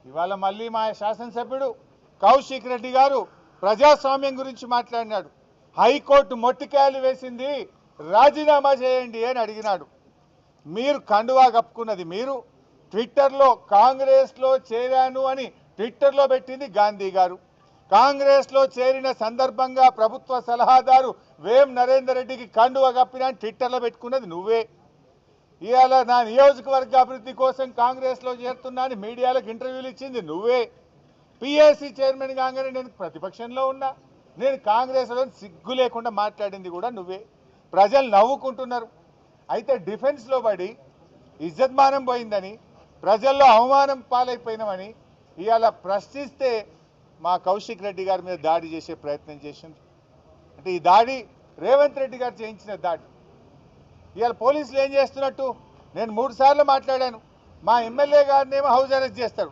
ఇవాళ మళ్ళీ మా శాసనసభ్యుడు కౌశిక్ రెడ్డి గారు ప్రజాస్వామ్యం గురించి మాట్లాడినాడు. హైకోర్టు మొట్టికాయలు వేసింది, రాజీనామా చేయండి అని అడిగినాడు. మీరు కండువా కప్పుకున్నది మీరు. ట్విట్టర్లో కాంగ్రెస్లో చేరాను అని ట్విట్టర్లో పెట్టింది గాంధీ గారు. కాంగ్రెస్లో చేరిన సందర్భంగా ప్రభుత్వ సలహాదారు వేం నరేందర్ రెడ్డికి కండువా కప్పినా ట్విట్టర్లో పెట్టుకున్నది నువ్వే. ఇవాళ నా నియోజకవర్గ అభివృద్ధి కోసం కాంగ్రెస్లో చేరుతున్నా అని మీడియాలకు ఇంటర్వ్యూలు ఇచ్చింది నువ్వే. పిఎస్సి చైర్మన్ కాగానే నేను ప్రతిపక్షంలో ఉన్నా, నేను కాంగ్రెస్లో సిగ్గు లేకుండా మాట్లాడింది కూడా నువ్వే. ప్రజలు నవ్వుకుంటున్నారు. అయితే డిఫెన్స్లో పడి ఇజ్జత్మానం పోయిందని, ప్రజల్లో అవమానం పాలైపోయినామని ఇవాళ ప్రశ్నిస్తే మా కౌశిక్ రెడ్డి గారి మీద దాడి చేసే ప్రయత్నం చేసింది. అంటే ఈ దాడి రేవంత్ రెడ్డి గారు చేయించిన దాడి. ఇవాళ పోలీసులు ఏం చేస్తున్నట్టు? నేను 3 సార్లు మాట్లాడాను. మా ఎమ్మెల్యే గారినేమో హౌస్ అరెస్ట్ చేస్తారు,